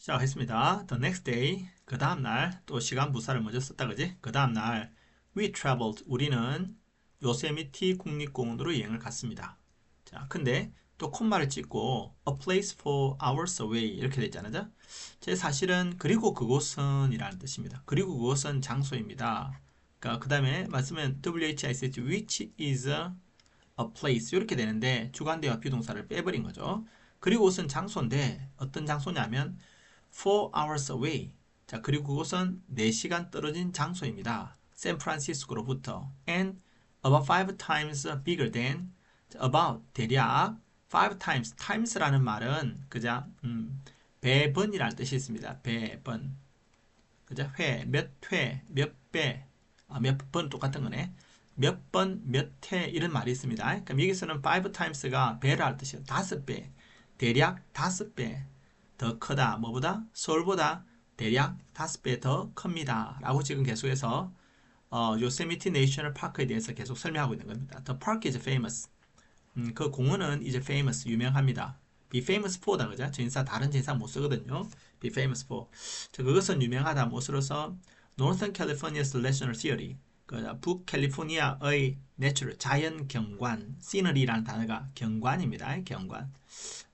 시작했습니다. The next day, 그 다음날 또 시간 부사를 먼저 썼다 그지? 그 다음날 we traveled, 우리는 요세미티 국립공원으로 여행을 갔습니다. 자, 근데 또 콤마를 찍고 a place for hours away 이렇게 되어 있잖아요. 제 사실은 그리고 그곳은 이라는 뜻입니다. 그리고 그곳은 장소입니다. 그러니까 그 다음에 말씀은 WHICH which is a place 이렇게 되는데 주관대와 비동사를 빼버린 거죠. 그리고 그것은 장소인데 어떤 장소냐면 4 hours away. 자, 그리고 그곳은 4시간 떨어진 장소입니다. 샌프란시스코로부터 and about 5 times bigger than about 대략 5 times times라는 말은 그자 배번이라는 뜻이 있습니다. 배번. 그죠? 몇 배, 몇 번 똑같은 거네. 몇 번, 몇 회 이런 말이 있습니다. 그럼 여기서는 5 times가 배를 할 뜻이에요. 5배. 대략 5배 더 크다. 뭐보다? 서울보다 대략 5배 더 큽니다. 라고 지금 계속해서 요세미티 내셔널 파크에 대해서 계속 설명하고 있는 겁니다. The park is famous. 그 공원은 이제 famous, 유명합니다. be famous for다, 그죠? 전사, 다른 전사 못 쓰거든요. be famous for. 자, 그것은 유명하다. 무엇으로서? Northern California's National Theory. 그 북캘리포니아의 내추럴, 자연 경관, 시너리라는 단어가 경관입니다. 경관.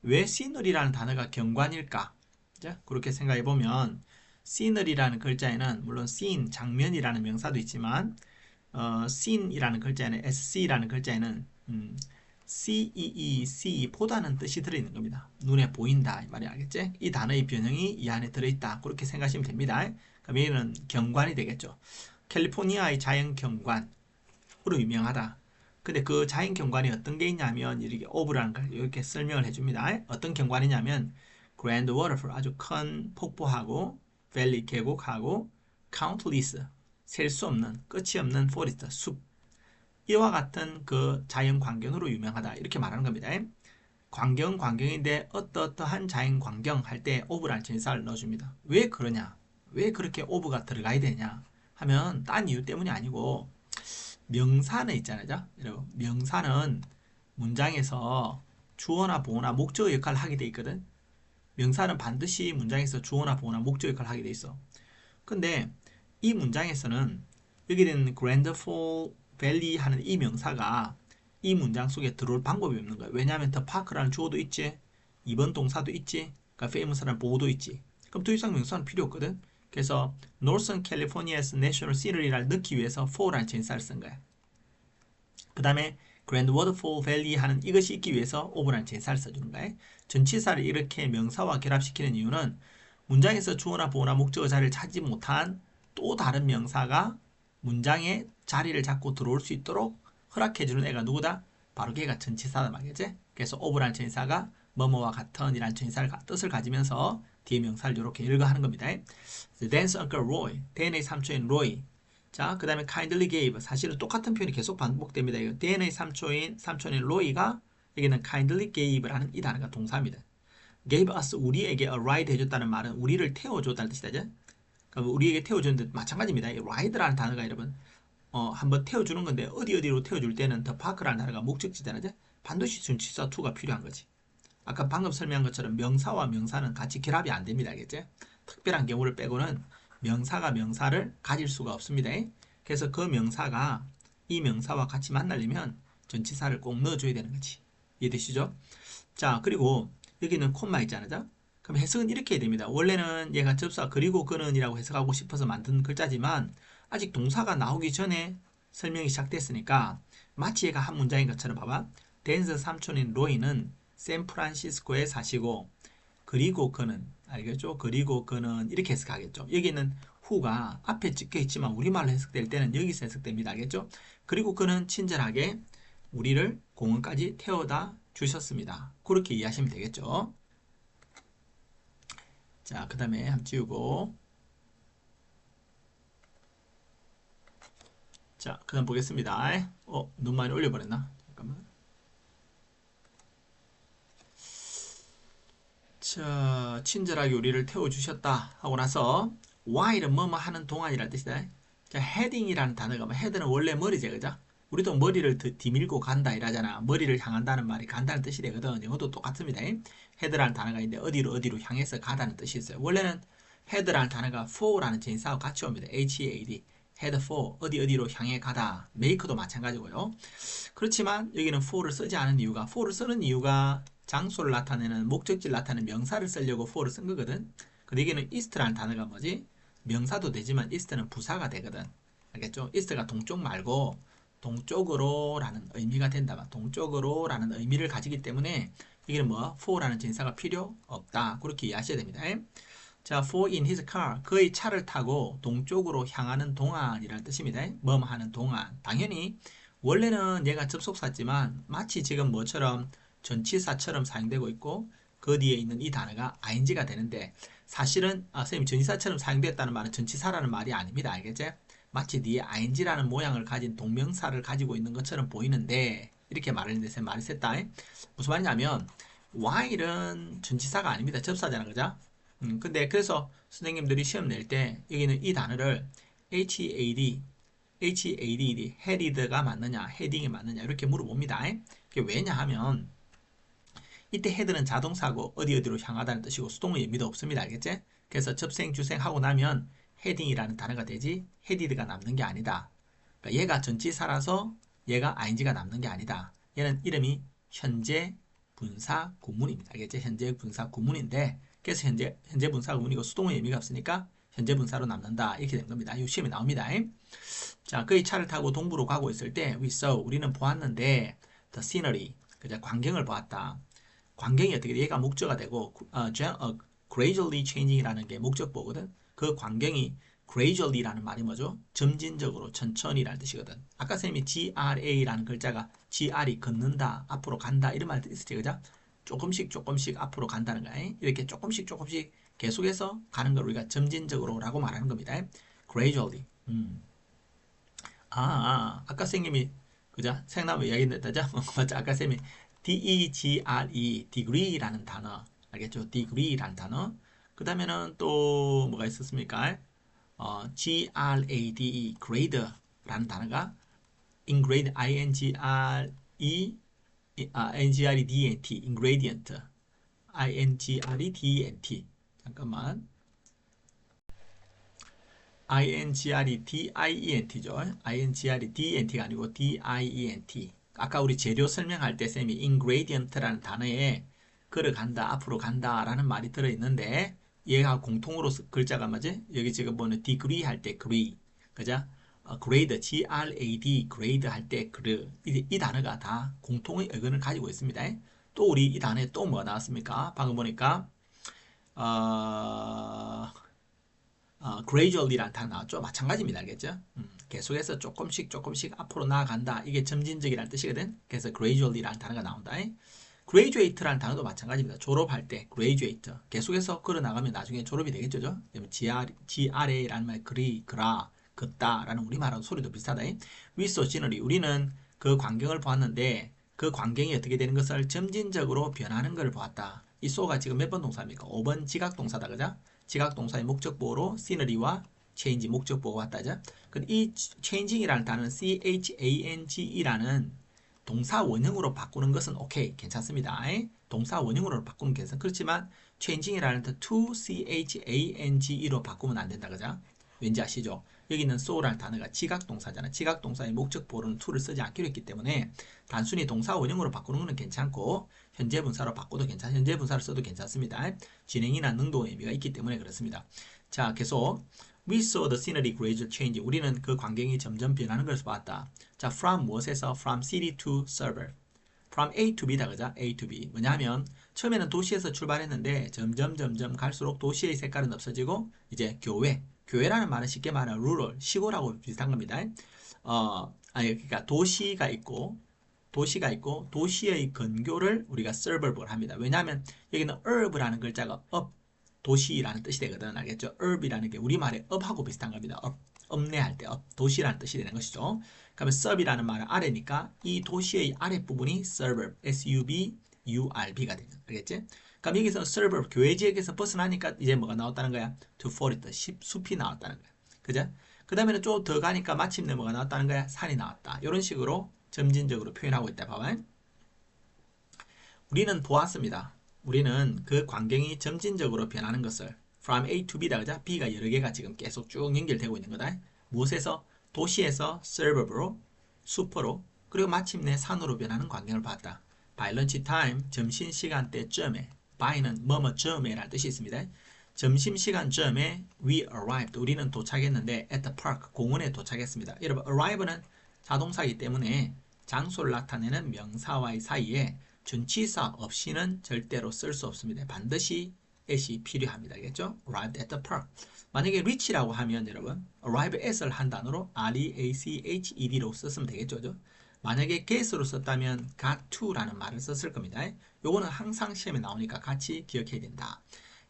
왜 시너리라는 단어가 경관일까? 그죠? 그렇게 생각해 보면 시너리라는 글자에는 물론 scene, 장면이라는 명사도 있지만 scene이라는 글자에는 sc라는 글자에는 CEE, 보다는 뜻이 들어있는 겁니다. 눈에 보인다 이 말이 알겠지? 이 단어의 변형이 이 안에 들어있다. 그렇게 생각하시면 됩니다. 그럼 얘는 경관이 되겠죠. 캘리포니아의 자연 경관으로 유명하다. 근데 그 자연 경관이 어떤 게 있냐면 이렇게 오브라는 걸 이렇게 설명을 해줍니다. 어떤 경관이냐면 그랜드 워터풀, 아주 큰 폭포하고 밸리, 계곡하고 카운틀리스, 셀 수 없는, 끝이 없는 포레스트, 숲, 이와 같은 그 자연 광경으로 유명하다 이렇게 말하는 겁니다. 광경인데 어떠한 자연 광경 할 때 오브라는 전사를 넣어줍니다. 왜 그러냐? 왜 그렇게 오브가 들어가야 되냐? 하면 딴 이유 때문이 아니고 명사는 있잖아요. 여러분, 명사는 문장에서 주어나 보어나 목적 역할을 하게 돼 있거든. 명사는 반드시 문장에서 주어나 보어나 목적 역할을 하게 돼 있어. 근데 이 문장에서는 여기 있는 그랜드폴 밸리 하는 이 명사가 이 문장 속에 들어올 방법이 없는 거야. 왜냐하면 더 파크라는 주어도 있지, 2번 동사도 있지, 그러니까 famous라는 보어도 있지. 그럼 더 이상 명사는 필요 없거든. 그래서 Northern California's National Scenery를 넣기 위해서 for라는 전사를 쓴 거야. 그 다음에 Grand Waterfall Valley 하는 이것이 있기 위해서 over라는 전사를 써주는 거야. 전치사를 이렇게 명사와 결합시키는 이유는 문장에서 주어나 보어나 목적어 자리를 찾지 못한 또 다른 명사가 문장에 자리를 잡고 들어올 수 있도록 허락해주는 애가 누구다? 바로 걔가 전치사다 말이지. 그래서 over라는 전치사가 뭐뭐와 같은 이란 전치사를 뜻을 가지면서 뒤에 명사를 이렇게 읽어하는 겁니다. Dance Uncle Roy, 댄의 삼촌인 로이. 자, 그 다음에 kindly gave. 사실은 똑같은 표현이 계속 반복됩니다. 댄의 삼촌인 로이가 여기는 kindly gave라는 이 단어가 동사입니다. gave us, 우리에게 a ride 해줬다는 말은 우리를 태워줬다는 뜻이죠. 그럼 우리에게 태워주는데 마찬가지입니다. ride라는 단어가 여러분 한번 태워주는 건데 어디로 태워줄 때는 the park라는 단어가 목적지잖아요. 반드시 전치사 to가 필요한 거지. 아까 방금 설명한 것처럼 명사와 명사는 같이 결합이 안 됩니다. 알겠죠? 특별한 경우를 빼고는 명사가 명사를 가질 수가 없습니다. 그래서 그 명사가 이 명사와 같이 만나려면 전치사를 꼭 넣어줘야 되는 거지. 이해되시죠? 자, 그리고 여기는 콤마 있잖아요. 그럼 해석은 이렇게 해야 됩니다. 원래는 얘가 접수가 그리고 그는이라고 해석하고 싶어서 만든 글자지만 아직 동사가 나오기 전에 설명이 시작됐으니까 마치 얘가 한 문장인 것처럼 봐봐. 댄스 삼촌인 로이는 샌프란시스코에 사시고 그리고 그는, 알겠죠? 그리고 그는 이렇게 해석하겠죠. 여기는 who가 앞에 찍혀 있지만 우리말로 해석될 때는 여기서 해석됩니다. 알겠죠? 그리고 그는 친절하게 우리를 공원까지 태워다 주셨습니다. 그렇게 이해하시면 되겠죠? 자, 그 다음에 한번 지우고, 자, 그 다음 보겠습니다. 너무 많이 올려버렸나? 잠깐만. 자, 친절하게 우리를 태워주셨다 하고 나서 while은 뭐뭐 하는 동안이라는 뜻이다. 자, heading이라는 단어가 헤드는 원래 머리제, 그죠? 우리도 머리를 디밀고 간다 이라잖아. 머리를 향한다는 말이 간다는 뜻이 되거든. 영어도 똑같습니다. 헤드라는 단어가 있는데 어디로 향해서 가다는 뜻이 있어요. 원래는 헤드라는 단어가 for라는 진사하고 같이 옵니다. head, head for, 어디로 향해 가다. make도 마찬가지고요. 그렇지만 여기는 for를 쓰지 않은 이유가, for를 쓰는 이유가 장소를 나타내는, 목적지를 나타내는 명사를 쓰려고 for를 쓴 거거든. 근데 여기는 east라는 단어가 뭐지? 명사도 되지만 east는 부사가 되거든. 알겠죠? east가 동쪽 말고 동쪽으로 라는 의미가 된다. 동쪽으로 라는 의미를 가지기 때문에 여기는 뭐 for라는 진사가 필요 없다. 그렇게 이해하셔야 됩니다. 자, for in his car, 그의 차를 타고 동쪽으로 향하는 동안이라는 뜻입니다. 뭐뭐 하는 동안. 당연히 원래는 얘가 접속사지만 마치 지금 뭐처럼 전치사처럼 사용되고 있고 그 뒤에 있는 이 단어가 ing가 되는데 사실은 선생님 전치사처럼 사용됐다는 말은 전치사라는 말이 아닙니다. 알겠지? 마치 뒤에 ing라는 모양을 가진 동명사를 가지고 있는 것처럼 보이는데 이렇게 말을 했는데 선생님 말이 셌다. 무슨 말이냐면 while은 전치사가 아닙니다. 접사잖아. 그죠? 근데 그래서 선생님들이 시험 낼 때 여기는 이 단어를 HAD, headed가 맞느냐, 헤딩이 맞느냐 이렇게 물어봅니다. 그게 왜냐하면 이때 head는 자동사고 어디로 향하다는 뜻이고 수동의 의미도 없습니다. 알겠지? 그래서 접생, 주생 하고 나면 heading이라는 단어가 되지 headed가 남는 게 아니다. 그러니까 얘가 전치사라서 얘가 ing가 남는 게 아니다. 얘는 이름이 현재 분사 구문입니다. 알겠지? 현재 분사 구문인데 그래서 현재 분사 구문이고 수동의 의미가 없으니까 현재 분사로 남는다. 이렇게 된 겁니다. 이 시험에 나옵니다. 자, 그의 차를 타고 동부로 가고 있을 때 we saw, 우리는 보았는데 the scenery, 그죠? 광경을 보았다. 광경이 어떻게 돼? 얘가 목적어가 되고 gradually changing이라는 게 목적보거든. 그 광경이 gradually라는 말이 뭐죠? 점진적으로, 천천히라는 뜻이거든. 아까 선생님이 gra라는 글자가 gr이 걷는다, 앞으로 간다 이런 말도 있었지, 그죠? 조금씩 앞으로 간다는 거야. 이렇게 조금씩 계속해서 가는 걸 우리가 점진적으로라고 말하는 겁니다. gradually. 아까 선생님이 그죠? 생나무 이야기했다죠? 맞죠? 아까 선생님이 degree라는 단어 알겠죠? degree라는 단어. 그 다음에는 또 뭐가 있었습니까? grade, grade라는 단어가 ingredient, ingredient, ingredient, ingredient. 잠깐만. ingredent죠. ingredent가 아니고 dient. 아까 우리 재료 설명할 때 쌤이 ingredient라는 단어에 걸어간다, 앞으로 간다 라는 말이 들어있는데 얘가 공통으로 글자가 뭐지? 여기 지금 보는 degree 할 때 grade, 그죠? grade, grad, grade 할 때 이 단어가 다 공통의 어근을 가지고 있습니다. 또 우리 이 단어에 또 뭐가 나왔습니까? 방금 보니까 gradually라는 단어 나왔죠. 마찬가지입니다. 알겠죠? 계속해서 조금씩 앞으로 나아간다. 이게 점진적이라는 뜻이거든. 그래서 gradually라는 단어가 나온다. graduate라는 단어도 마찬가지입니다. 졸업할 때 graduate. 계속해서 걸어나가면 나중에 졸업이 되겠죠. gra라는 말, 그라, 걷다라는 우리말하고 소리도 비슷하다. we saw scenery. 우리는 그 광경을 보았는데 그 광경이 어떻게 되는 것을 점진적으로 변하는 것을 보았다. 이 saw가 지금 몇 번 동사입니까? 5번 지각동사다. 그죠? 지각동사의 목적보호로 scenery와 change 목적보호가 왔다죠. 이 changing이라는 단어는 change라는 동사 원형으로 바꾸는 것은 오케이, 괜찮습니다. 동사 원형으로 바꾸면 괜찮아. 그렇지만 changing이라는 뜻 to change로 바꾸면 안 된다. 그죠? 왠지 아시죠? 여기는 so라는 단어가 지각동사잖아. 지각동사의 목적보호로는 to를 쓰지 않기로 했기 때문에 단순히 동사 원형으로 바꾸는 것은 괜찮고 현재 분사로 바꿔도 괜찮아. 현재 분사를 써도 괜찮습니다. 진행이나 능동의 의미가 있기 때문에 그렇습니다. 자, 계속 we saw the scenery gradually changing. 우리는 그 광경이 점점 변하는 것을 봤다. 자, from 무엇에서? from city to suburb. from A to B다. 그죠? A to B. 뭐냐면 처음에는 도시에서 출발했는데 점점 갈수록 도시의 색깔은 없어지고 이제 교외라는 말은 쉽게 말하면 rural, 시골하고 비슷한 겁니다. 그러니까 도시가 있고 도시의 근교를 우리가 suburb을 합니다. 왜냐하면 여기는 urb라는 글자가 도시라는 뜻이 되거든. 알겠죠? urb이라는 게 우리말의 up하고 비슷한 겁니다. 읍내할 때 도시라는 뜻이 되는 것이죠. 그러면 sub이라는 말은 아래니까 이 도시의 아랫부분이 suburb, S-U-B-U-R-B가 되는 거죠. 알겠지? 그럼 여기서 suburb, 교외 지역에서 벗어나니까 이제 뭐가 나왔다는 거야? to forest, 숲이 나왔다는 거야. 그죠? 그 다음에는 좀 더 가니까 마침내 뭐가 나왔다는 거야? 산이 나왔다. 이런 식으로 점진적으로 표현하고 있다. 봐봐. 우리는 보았습니다. 우리는 그 광경이 점진적으로 변하는 것을 from A to B다. 그죠? B가 여러 개가 지금 계속 쭉 연결되고 있는 거다. 무엇에서? 도시에서 suburb으로, 슈퍼로, 그리고 마침내 산으로 변하는 광경을 봤다. By lunch time, 점심시간대쯤에, by는 뭐뭐쯤에 라는 뜻이 있습니다. 점심시간쯤에 we arrived, 우리는 도착했는데 at the park, 공원에 도착했습니다. 여러분, arrive는 자동사이기 때문에 장소를 나타내는 명사와의 사이에 준치사 없이는 절대로 쓸 수 없습니다. 반드시 at이 필요합니다. 알겠죠? arrived at the park. 만약에 reach라고 하면 여러분 arrive at을 한 단어로 reached로 썼으면 되겠죠. 그죠? 만약에 get으로 썼다면 got to라는 말을 썼을 겁니다. 요거는 항상 시험에 나오니까 같이 기억해야 된다.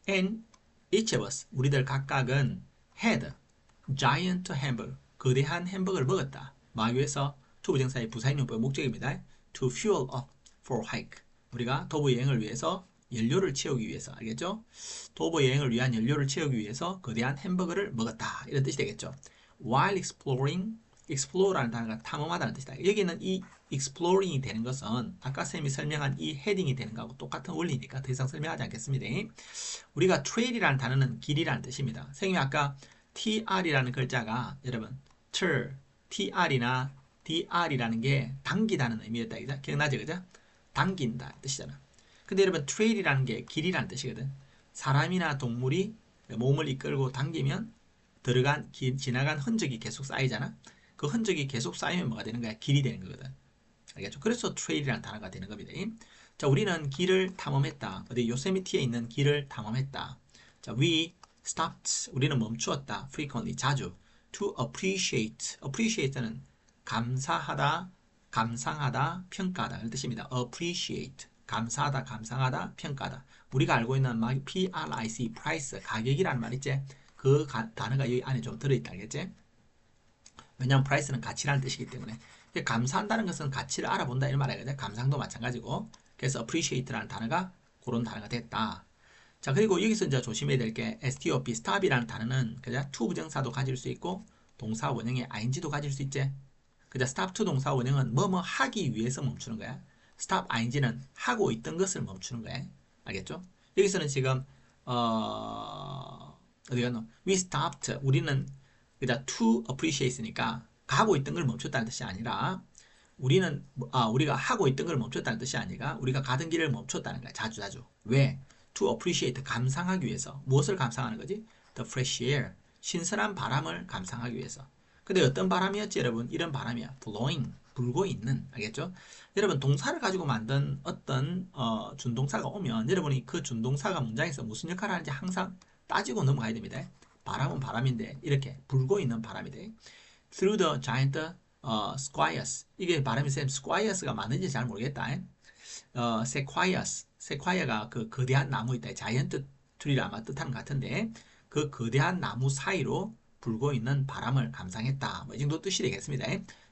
And each of us, 우리들 각각은 had giant hamburger, 거대한 햄버거를 먹었다. 마귀에서 투부정사의 부사인용법의 목적입니다. To fuel up for hike. 우리가 도보 여행을 위해서 연료를 채우기 위해서, 알겠죠? 도보 여행을 위한 연료를 채우기 위해서 거대한 햄버거를 먹었다. 이런 뜻이 되겠죠. While exploring, explore라는 단어가 탐험하다는 뜻이다. 여기는 이 exploring이 되는 것은 아까 쌤이 설명한 이 헤딩이 되는 거하고 똑같은 원리니까 더 이상 설명하지 않겠습니다. 우리가 trail이라는 단어는 길이라는 뜻입니다. 선생님이 아까 tr이라는 글자가 여러분 tr이나 dr이라는 게 당기다는 의미였다. 그죠? 기억나죠? 그죠? 당긴다 뜻이잖아. 근데 여러분 trail이라는 게 길이라는 뜻이거든. 사람이나 동물이 몸을 이끌고 당기면 지나간 흔적이 계속 쌓이잖아. 그 흔적이 계속 쌓이면 뭐가 되는 거야? 길이 되는 거거든. 알겠죠? 그래서 trail이라는 단어가 되는 겁니다. 자, 우리는 길을 탐험했다. 어디 요세미티에 있는 길을 탐험했다. 자, we stopped. 우리는 멈추었다. frequently, 자주. to appreciate. appreciate는 감사하다, 감상하다, 평가하다. 이런 뜻입니다. appreciate. 감사하다, 감상하다, 평가하다. 우리가 알고 있는 price, price, 가격이라는 말 있지? 그 단어가 여기 안에 좀 들어있다. 알겠지? 왜냐하면 price는 가치라는 뜻이기 때문에. 감사한다는 것은 가치를 알아본다 이런 말이거든요. 감상도 마찬가지고. 그래서 appreciate라는 단어가 그런 단어가 됐다. 자, 그리고 여기서 이제 조심해야 될 게 stop, stop이라는 단어는 그냥 to 부정사도 가질 수 있고 동사 원형의 ing도 가질 수 있지. 그냥 stop to 동사 원형은 뭐뭐 하기 위해서 멈추는 거야. stop ing는 하고 있던 것을 멈추는 거야. 알겠죠? 여기서는 지금 어디 갔노? We stopped. 우리는 그냥 to appreciate니까 하고 있던 걸 멈췄다는 뜻이 아니라 우리가 하고 있던 걸 멈췄다는 뜻이 아니라 우리가 가던 길을 멈췄다는 거야. 자주. 왜? To appreciate, 감상하기 위해서. 무엇을 감상하는 거지? The fresh air, 신선한 바람을 감상하기 위해서. 근데 어떤 바람이었지 여러분? 이런 바람이야. blowing, 불고 있는. 알겠죠? 여러분 동사를 가지고 만든 어떤 준동사가 오면 여러분이 그 준동사가 문장에서 무슨 역할을 하는지 항상 따지고 넘어가야 됩니다. 바람은 바람인데 이렇게 불고 있는 바람이 돼. Through the giant squares. 이게 바람이 쌤 squares가 맞는지 잘 모르겠다. sequoia가 그 거대한 나무 있다. giant tree를 아마 뜻하는 것 같은데 그 거대한 나무 사이로 불고 있는 바람을 감상했다. 뭐 이 정도 뜻이 되겠습니다.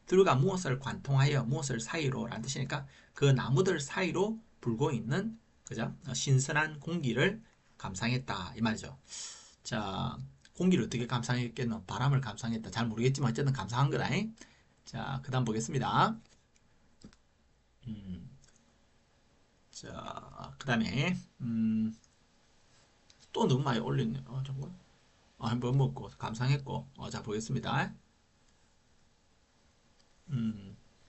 through가 무엇을 관통하여 무엇을 사이로 라는 뜻이니까 그 나무들 사이로 불고 있는 그죠? 신선한 공기를 감상했다 이 말이죠. 자, 공기를 어떻게 감상했겠노? 바람을 감상했다. 잘 모르겠지만 어쨌든 감상한 거다. 자, 그 다음 보겠습니다. 자, 그 다음에 또 너무 많이 올렸네. 잠깐. 한번 먹고 감상했고. 자, 보겠습니다.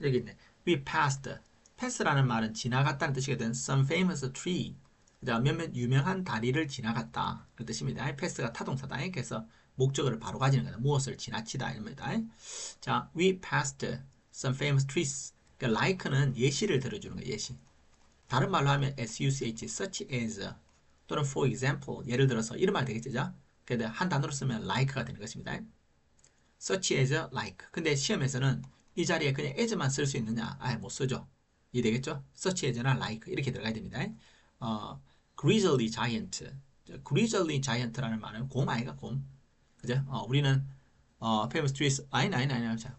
여기 있네. We passed. pass라는 말은 지나갔다는 뜻이거든. Some famous tree. 몇몇 유명한 다리를 지나갔다. 그 뜻입니다. pass가 타동사다. 그래서 목적어를 바로 가지는 거다. 무엇을 지나치다. 이럽니다. 자, we passed some famous trees. 그러니까 like는 예시를 들어주는 거예요. 예시. 다른 말로 하면 such, such as 또는 for example. 예를 들어서 이런 말 되겠죠? 근데 한 단어로 쓰면 like가 되는 것입니다. such as like. 근데 시험에서는 이 자리에 그냥 as만 쓸 수 있느냐? 못 쓰죠. 이해되겠죠? such as나 like 이렇게 들어가야 됩니다. grizzly giant. grizzly giant라는 말은 곰 아이가 곰. 그죠? 우리는 famous trees 아니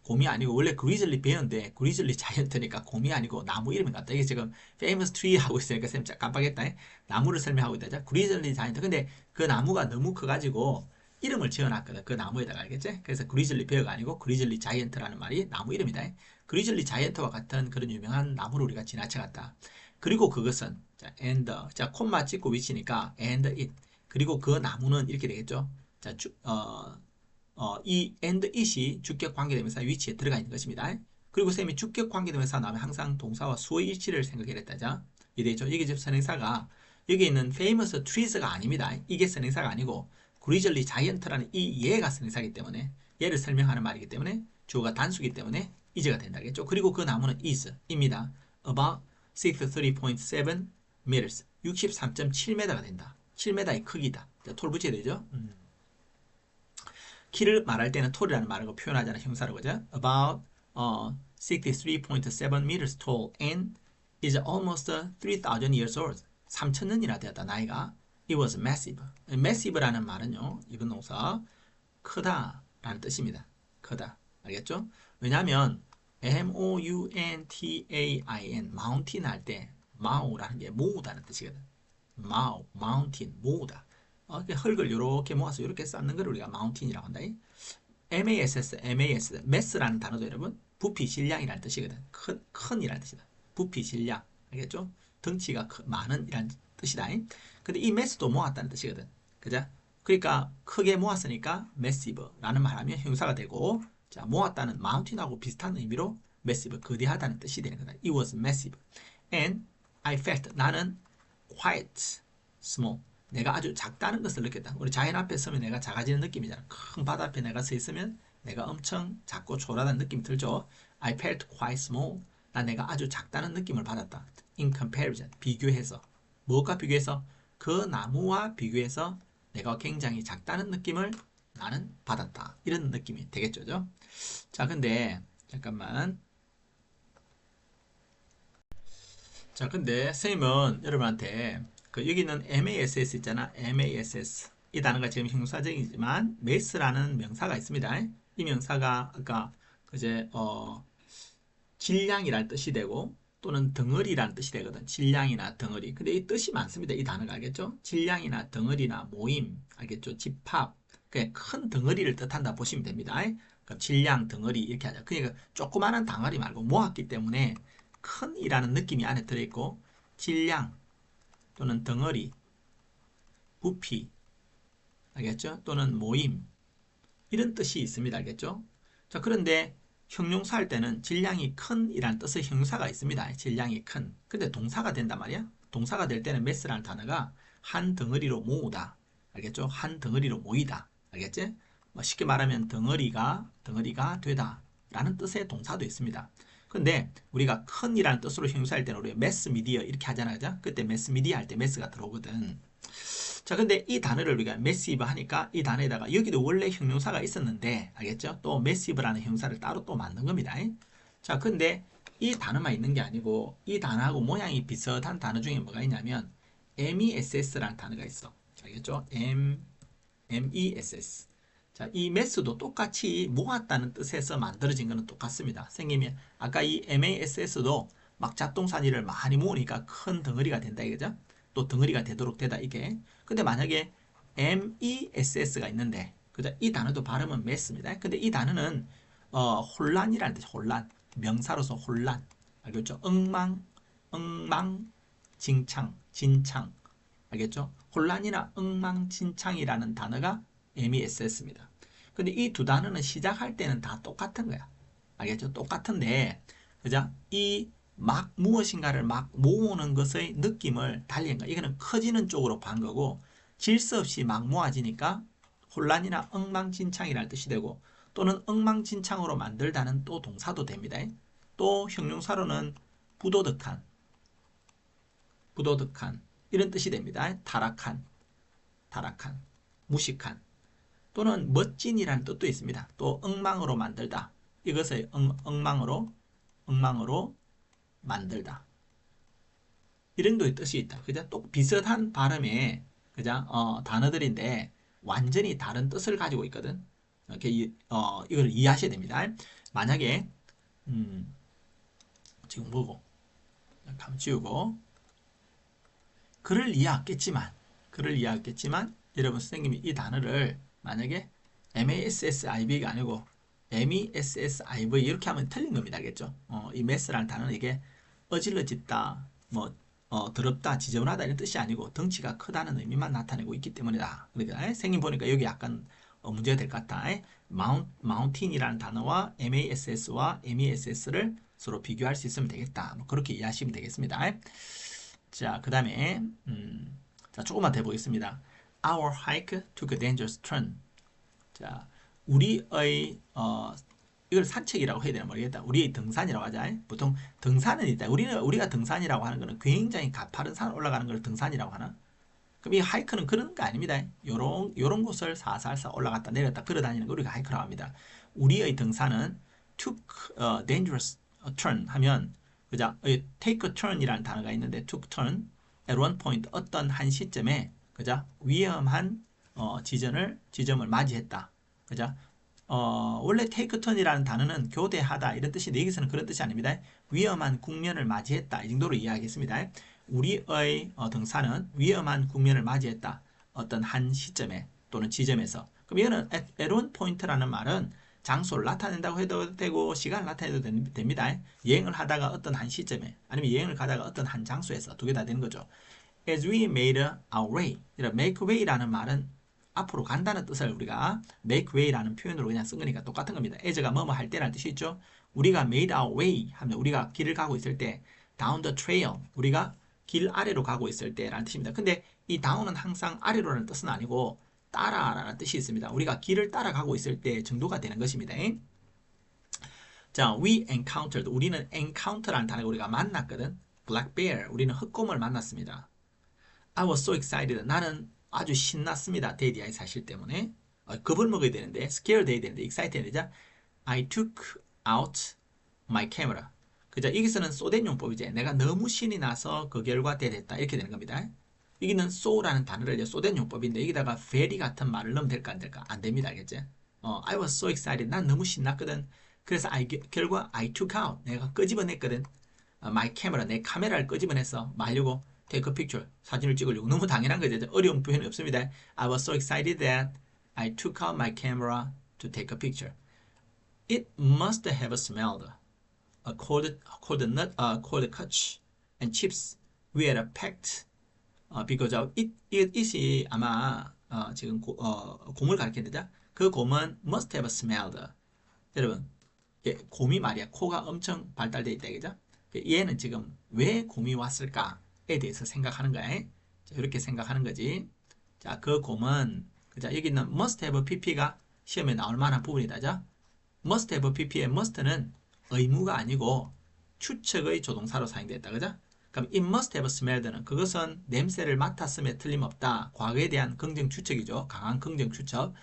곰이 아니고 원래 grizzly bear인데 grizzly giant니까 곰이 아니고 나무 이름인 것 같다. 이게 지금 famous tree 하고 있으니까 쌤 깜빡했다. 나무를 설명하고 있다. grizzly giant. 근데 그 나무가 너무 커가지고 이름을 지어놨거든. 그 나무에다가 알겠지? 그래서 그리즐리 베어가 아니고 그리즐리 자이언트라는 말이 나무 이름이다. 그리즐리 자이언트와 같은 그런 유명한 나무를 우리가 지나쳐갔다. 그리고 그것은 자, and 자 콤마 찍고 위치니까 and it 그리고 그 나무는 이렇게 되겠죠. 자, 이 and it이 주격 관계대명사 위치에 들어가 있는 것입니다. 그리고 쌤이 주격 관계대명사 나오면 항상 동사와 수의 일치를 생각해냈다. 자, 이래죠. 이게 지금 선행사가 여기 있는 famous trees가 아닙니다. 이게 선행사가 아니고 그리즐리 자이언트라는 이 얘가 선행사이기 때문에 얘를 설명하는 말이기 때문에 주어가 단수기 때문에 is가 된다겠죠. 그리고 그 나무는 is입니다. about 63.7 meters 63.7m가 된다. 7m의 크기다. 톨 붙여야 되죠. 키를 말할 때는 톨이라는 말을 표현하잖아. 형사로 그죠? About 63.7 meters tall and is almost 3,000 years old. 3,000년이나 되었다. 나이가. It was massive. massive라는 말은요. 이번 동사 크다 라는 뜻입니다. 크다. 알겠죠? 왜냐하면 mountain mountain 할 때 mau라는 게 모으다는 뜻이거든. mountain 모으다. 흙을 이렇게 모아서 이렇게 쌓는 걸 우리가 mountain이라고 한다. mass라는 단어도 여러분 부피 질량이라는 뜻이거든. 큰이라는 뜻이다. 부피 질량 알겠죠? 덩치가 많은 이라는 뜻이다. 근데 이 mass도 모았다는 뜻이거든. 그죠? 그러니까 크게 모았으니까 massive라는 말하면 형사가 되고 자 모았다는 mountain하고 비슷한 의미로 massive 거대하다는 뜻이 되는 거다. It was massive and I felt 나는 quite small 내가 아주 작다는 것을 느꼈다. 우리 자연 앞에 서면 내가 작아지는 느낌이잖아. 큰 바다 앞에 내가 서 있으면 내가 엄청 작고 초라하다는 느낌이 들죠. I felt quite small. 난 내가 아주 작다는 느낌을 받았다. In comparison. 비교해서. 무엇과 비교해서? 그 나무와 비교해서 내가 굉장히 작다는 느낌을 나는 받았다. 이런 느낌이 되겠죠. 자, 근데 잠깐만. 자, 근데 선생님은 여러분한테 여기는 mass 있잖아. mass. 이 단어가 지금 형사적이지만 mass라는 명사가 있습니다. 이 명사가 아까 그제 질량이라는 뜻이 되고 또는 덩어리라는 뜻이 되거든. 질량이나 덩어리. 근데 이 뜻이 많습니다. 이 단어가 알겠죠? 질량이나 덩어리나 모임, 알겠죠? 집합. 그냥 큰 덩어리를 뜻한다 보시면 됩니다. 그러니까 질량, 덩어리 이렇게 하죠. 그러니까 조그마한 덩어리 말고 모았기 때문에 큰이라는 느낌이 안에 들어있고 질량 또는 덩어리, 부피, 알겠죠? 또는 모임 이런 뜻이 있습니다. 알겠죠? 자, 그런데 형용사 할 때는 질량이 큰 이라는 뜻의 형사가 있습니다. 질량이 큰. 근데 동사가 된단 말이야. 동사가 될 때는 mass라는 단어가 한 덩어리로 모으다. 알겠죠? 한 덩어리로 모이다. 알겠지? 쉽게 말하면 덩어리가 되다 라는 뜻의 동사도 있습니다. 근데 우리가 큰이라는 뜻으로 형용사할 때는 우리 mass media 이렇게 하잖아. 그죠? 그때 mass media 할 때 mass가 들어오거든. 자, 근데 이 단어를 우리가 massive 하니까 이 단어에다가 여기도 원래 형용사가 있었는데 알겠죠? 또 massive라는 형용사를 따로 또 만든 겁니다. 자, 근데 이 단어만 있는 게 아니고 이 단어하고 모양이 비슷한 단어 중에 뭐가 있냐면 mess라는 단어가 있어. 알겠죠? mess. 자, 이 mass도 똑같이 모았다는 뜻에서 만들어진 거는 똑같습니다. 선생님이 아까 이 mass도 막 잡동사니를 많이 모으니까 큰 덩어리가 된다 이거죠? 또 덩어리가 되도록 되다 이게. 근데 만약에 mess가 있는데 그죠? 이 단어도 발음은 mass입니다. 근데 이 단어는 혼란이라는 뜻, 혼란. 명사로서 혼란. 알겠죠? 엉망진창, 진창. 알겠죠? 혼란이나 엉망진창이라는 단어가 mess입니다. 근데 이 두 단어는 시작할 때는 다 똑같은 거야. 알겠죠? 똑같은데, 그죠? 이 막 무엇인가를 막 모으는 것의 느낌을 달리는 거야. 이거는 커지는 쪽으로 반 거고, 질서 없이 막 모아지니까 혼란이나 엉망진창이라는 뜻이 되고, 또는 엉망진창으로 만들다는 또 동사도 됩니다. 또 형용사로는 부도덕한 이런 뜻이 됩니다. 타락한, 무식한 또는 멋진이라는 뜻도 있습니다. 또 엉망으로 만들다 이것을 엉망으로 만들다 이런 뜻이 있다. 그죠? 또 비슷한 발음의 그죠? 단어들인데 완전히 다른 뜻을 가지고 있거든. 이렇게 이걸 이해하셔야 됩니다. 만약에 지금 뭐고 감 지우고 글을 이해하겠지만 여러분 선생님이 이 단어를 만약에 MASSIV가 아니고 MESSIV 이렇게 하면 틀린 겁니다. 알겠죠? 이 mess라는 단어는 이게 어질러짓다, 뭐 더럽다, 지저분하다 이런 뜻이 아니고 덩치가 크다는 의미만 나타내고 있기 때문이다. 그러니까 생긴 보니까 여기 약간 문제가 될 것 같다. mountain이라는 단어와 MASS와 MESS를 서로 비교할 수 있으면 되겠다. 뭐 그렇게 이해하시면 되겠습니다. 자, 그 다음에 자, 조금만 더 해보겠습니다. Our hike took a dangerous turn. 자, 우리의 이걸 산책이라고 해야 되나 모르겠다. 우리의 등산이라고 하자. 보통 등산은 있다. 우리가 등산이라고 하는 거는 굉장히 가파른 산 올라가는 걸 등산이라고 하나? 그럼 이 하이크는 그런 거 아닙니다. 요런 곳을 사살사 올라갔다 내렸다 걸어다니는 거 우리가 하이크라고 합니다. 우리의 등산은 took a dangerous turn 하면 그죠? take a turn이라는 단어가 있는데 took turn at one point 어떤 한 시점에 그죠? 위험한 지점을 맞이했다. 그죠? 원래 take a turn이라는 단어는 교대하다 이런 뜻인데 여기서는 그런 뜻이 아닙니다. 위험한 국면을 맞이했다 이 정도로 이해하겠습니다. 우리의 등산은 위험한 국면을 맞이했다. 어떤 한 시점에 또는 지점에서. 그럼 이거는 at one point라는 말은 장소를 나타낸다고 해도 되고 시간을 나타내도 됩니다. 여행을 하다가 어떤 한 시점에 아니면 여행을 가다가 어떤 한 장소에서 두 개 다 되는 거죠. As we made our way. make way라는 말은 앞으로 간다는 뜻을 우리가 make way라는 표현으로 그냥 쓴 거니까 똑같은 겁니다. as가 뭐뭐 할 때라는 뜻이 있죠. 우리가 made our way 하면 우리가 길을 가고 있을 때 down the trail 우리가 길 아래로 가고 있을 때라는 뜻입니다. 근데 이 down은 항상 아래로라는 뜻은 아니고 따라라는 뜻이 있습니다. 우리가 길을 따라가고 있을 때 정도가 되는 것입니다. 자, we encountered 우리는 encounter라는 단어를 우리가 만났거든. black bear 우리는 흑곰을 만났습니다. I was so excited 나는 아주 신났습니다. 데디아의 사실 때문에 겁을 먹어야 되는데 scared 해야 되는데 excited 되자 I took out my camera 그죠? 여기서는 쏘된 용법이지 내가 너무 신이 나서 그 결과 대됐다 이렇게 되는 겁니다. 여기는 so라는 단어를 이제 쏘된 용법인데 여기다가 very 같은 말을 넣으면 될까 안 될까? 안 됩니다. 알겠지? I was so excited 난 너무 신났거든. 그래서 결과 I took out 내가 끄집어냈거든. my camera 내 카메라를 끄집어내서 뭐 하려고 take a picture 사진을 찍으려고 너무 당연한 거죠. 어려운 표현이 없습니다. I was so excited that I took out my camera to take a picture. It must have smelled a cold cuts and chips we had packed because of it이 아마 지금 곰을 가리키는데 그 곰은 must have smelled 여러분 곰이 말이야 코가 엄청 발달되어 있다 그죠? 얘는 지금 왜 곰이 왔을까에 대해서 생각하는 거야. 자, 이렇게 생각하는 거지. 자, 그 곰은 그자 여기 있는 must have pp가 시험에 나올 만한 부분이다. 자, must have pp의 must는 의무가 아니고 추측의 조동사로 사용됐다. 그죠? 그럼 it must have smelled는 그것은 냄새를 맡았음에 틀림없다. 과거에 대한 긍정 추측이죠. 강한 긍정 추측.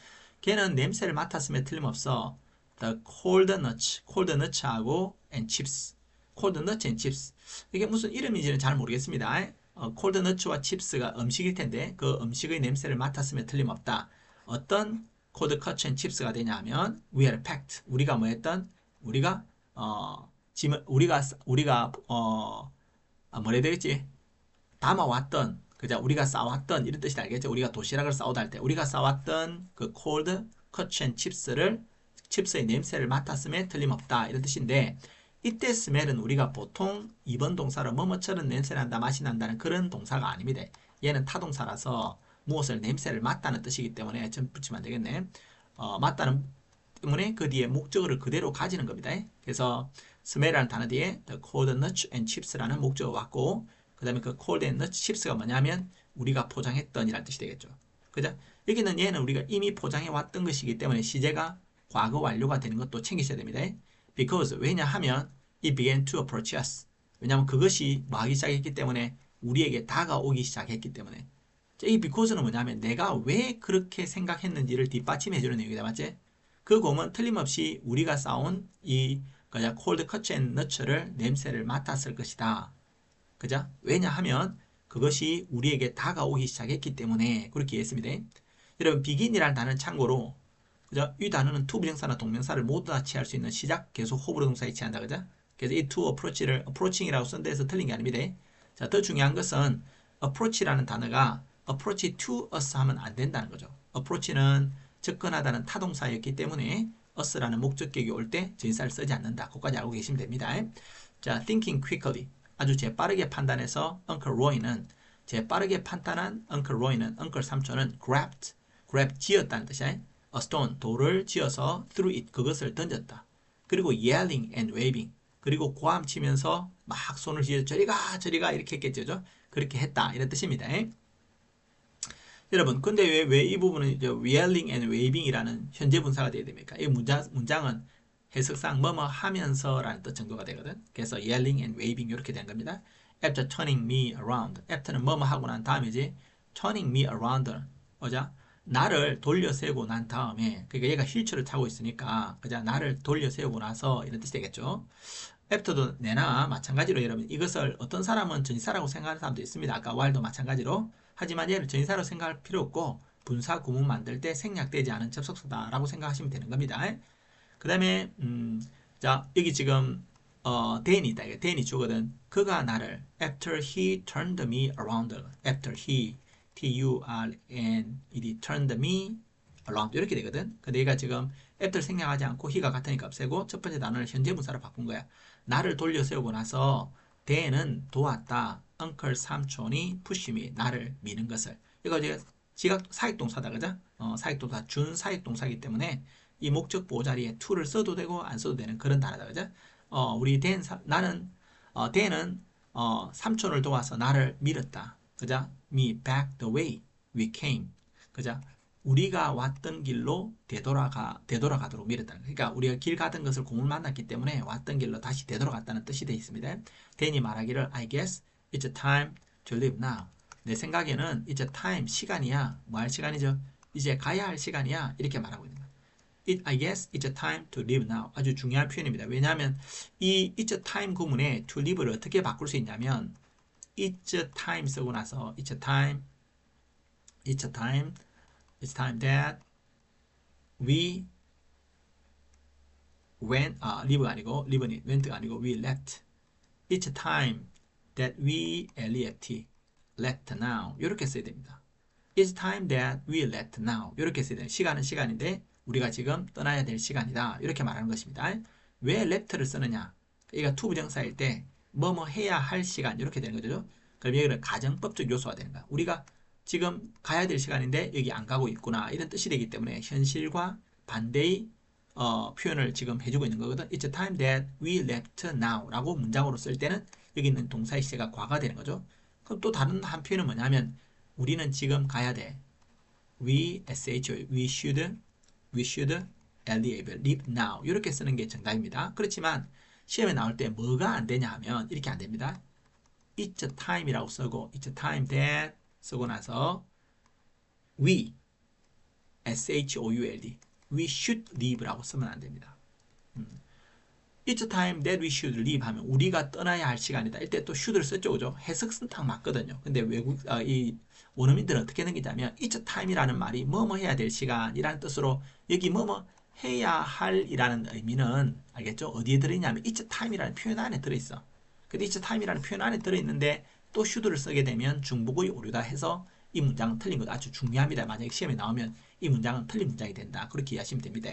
걔는 냄새를 맡았음에 틀림없어. The cold nuts하고 and chips. cold nuts and chips. 이게 무슨 이름인지는 잘 모르겠습니다. cold nuts와 chips가 음식일 텐데 그 음식의 냄새를 맡았음에 틀림없다. 어떤 cold cuts and chips가 되냐 하면 we are packed. 우리가 뭐 했던? 우리가 뭐라 해야 되겠지? 담아왔던 그죠? 우리가 싸왔던 이런 뜻이 알겠죠? 우리가 도시락을 싸오다 할 때 우리가 싸왔던 그 cold cuts and 칩스의 냄새를 맡았음에 틀림없다 이런 뜻인데 이때 smell은 우리가 보통 2번 동사로 뭐뭐처럼 냄새 난다 맛이 난다는 그런 동사가 아닙니다. 얘는 타동사라서 무엇을 냄새를 맡다는 뜻이기 때문에 좀 붙이면 안 되겠네. 맡다는 때문에 그 뒤에 목적어를 그대로 가지는 겁니다. 그래서 smell이라는 단어 뒤에 the cold nuts and chips라는 목적어가 왔고 그 다음에 그 cold and nuts chips가 뭐냐면 우리가 포장했던 이라는 뜻이 되겠죠. 그죠? 여기는 얘는 우리가 이미 포장해 왔던 것이기 때문에 시제가 과거 완료가 되는 것도 챙기셔야 됩니다. Because 왜냐하면 it began to approach us. 왜냐하면 그것이 뭐 하기 시작했기 때문에 우리에게 다가오기 시작했기 때문에 이 because는 뭐냐면 내가 왜 그렇게 생각했는지를 뒷받침해주는 내용이다. 맞지? 그 곰은 틀림없이 우리가 싸온 이 cold cuts and nuts를 냄새를 맡았을 것이다. 그죠? 왜냐하면 그것이 우리에게 다가오기 시작했기 때문에 그렇게 이해했습니다. 여러분 begin이라는 단어는 참고로 그죠? 이 단어는 투부정사나 동명사를 모두 다 취할 수 있는 시작, 계속, 호불호 동사에 취한다. 그죠? 그래서 이 to approach를 approaching이라고 쓴 데서 틀린 게 아닙니다. 자, 더 중요한 것은 approach라는 단어가 approach to us 하면 안 된다는 거죠. approach는 접근하다는 타동사였기 때문에 us라는 목적격이 올 때 전치사를 쓰지 않는다. 그것까지 알고 계시면 됩니다. 자, thinking quickly. 아주 재빠르게 판단해서 Uncle Roy는 재빠르게 판단한 Uncle Roy는 Uncle 삼촌은 grab 쥐었다는 뜻이야. A stone 돌을 쥐어서 threw it 그것을 던졌다. 그리고 yelling and waving 그리고 고함치면서 막 손을 쥐어 저리가 이렇게 했겠죠. 그렇게 했다 이런 뜻입니다. 여러분 근데 왜 이 부분은 이제 yelling and waving이라는 현재 분사가 되어야 됩니까? 이 문장은 해석상 뭐뭐 하면서라는 뜻 정도가 되거든. 그래서 yelling and waving 이렇게 된 겁니다. After turning me around. after는 뭐뭐 하고 난 다음이지. turning me around. 어자 나를 돌려 세우고 난 다음에 그러니까 얘가 휠체어를 타고 있으니까 그자 나를 돌려 세우고 나서 이런 뜻이 되겠죠. after도 내나 마찬가지로 여러분 이것을 어떤 사람은 전치사라고 생각하는 사람도 있습니다. 아까 while도 마찬가지로. 하지만 얘를 전치사로 생각할 필요 없고 분사 구문 만들 때 생략되지 않은 접속사다라고 생각하시면 되는 겁니다. 그 다음에 자 여기 지금 Dan이 있다. Dan이 주거든. 그가 나를 after he turned me around. after he T-U-R-N-E-D turned me around 이렇게 되거든. 근데 얘가 지금 after 생략하지 않고 he가 같으니까 없애고 첫 번째 단어를 현재 분사로 바꾼 거야. 나를 돌려 세우고 나서 Dan은 도왔다. Uncle 삼촌이 push me 나를 미는 것을. 이거 이제 지각 사역동사다 그죠? 사역동사 준 사역동사이기 때문에 이 목적 보호 자리에 to를 써도 되고 안 써도 되는 그런 단어다 그죠? 우리 Dan은 삼촌을 도와서 나를 밀었다. 그죠? Me back the way we came. 그죠? 우리가 왔던 길로 되돌아가도록 밀었다. 그러니까 우리가 길 가던 것을 공을 만났기 때문에 왔던 길로 다시 되돌아갔다는 뜻이 되어 있습니다. Dan이 말하기를 I guess it's time to leave now. 내 생각에는 it's time 시간이야. 뭐 할 시간이죠? 이제 가야 할 시간이야. 이렇게 말하고 있는 거예요. I guess it's time to leave now. 아주 중요한 표현입니다. 왜냐하면 이 it's time 구문에 to leave를 어떻게 바꿀 수 있냐면 it's time 쓰고 나서 it's time that we went가 아니고 we left. It's time that we left now. 이렇게 써야 됩니다. It's time that we left now. 이렇게 써야 돼요. 시간은 시간인데 우리가 지금 떠나야 될 시간이다. 이렇게 말하는 것입니다. 왜 left를 쓰느냐? 얘가 to 부정사일 때 뭐뭐 해야 할 시간 이렇게 되는 거죠. 그럼 여기는 가정법적 요소가 되는 거야. 우리가 지금 가야 될 시간인데 여기 안 가고 있구나 이런 뜻이 되기 때문에 현실과 반대의 표현을 지금 해주고 있는 거거든. It's time that we left now 라고 문장으로 쓸 때는 여기 있는 동사의 시제가 과가 되는 거죠. 그럼 또 다른 한 표현은 뭐냐면 우리는 지금 가야 돼. We should leave now 이렇게 쓰는 게 정답입니다. 그렇지만 시험에 나올 때 뭐가 안 되냐 하면 이렇게 안 됩니다. It's time이라고 쓰고 It's time that 쓰고 나서 we should we should leave라고 쓰면 안 됩니다. It's time that we should leave 하면 우리가 떠나야 할 시간이다. 이때 또 should를 썼죠, 그죠? 해석 선택 맞거든요. 근데 이 원어민들은 어떻게 넘기냐면 It's time이라는 말이 뭐뭐 해야 될 시간이라는 뜻으로 여기 뭐뭐 해야 할이라는 의미는 알겠죠? 어디에 들어있냐면 It's time이라는 표현 안에 들어있어. 근데 It's time이라는 표현 안에 들어있는데 또 should를 쓰게 되면 중복의 오류다 해서 이 문장은 틀린 것 아주 중요합니다. 만약에 시험에 나오면 이 문장은 틀린 문장이 된다. 그렇게 이해하시면 됩니다.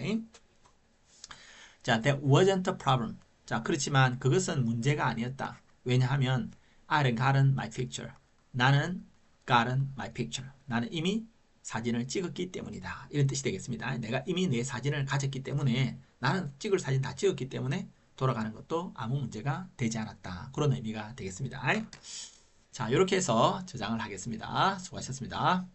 자, that wasn't a problem. 자, 그렇지만 그것은 문제가 아니었다. 왜냐하면 I had gotten my picture. 나는 gotten my picture. 나는 이미 사진을 찍었기 때문이다. 이런 뜻이 되겠습니다. 내가 이미 내 사진을 가졌기 때문에 나는 찍을 사진 다 찍었기 때문에 돌아가는 것도 아무 문제가 되지 않았다. 그런 의미가 되겠습니다. 자, 이렇게 해서 저장을 하겠습니다. 수고하셨습니다.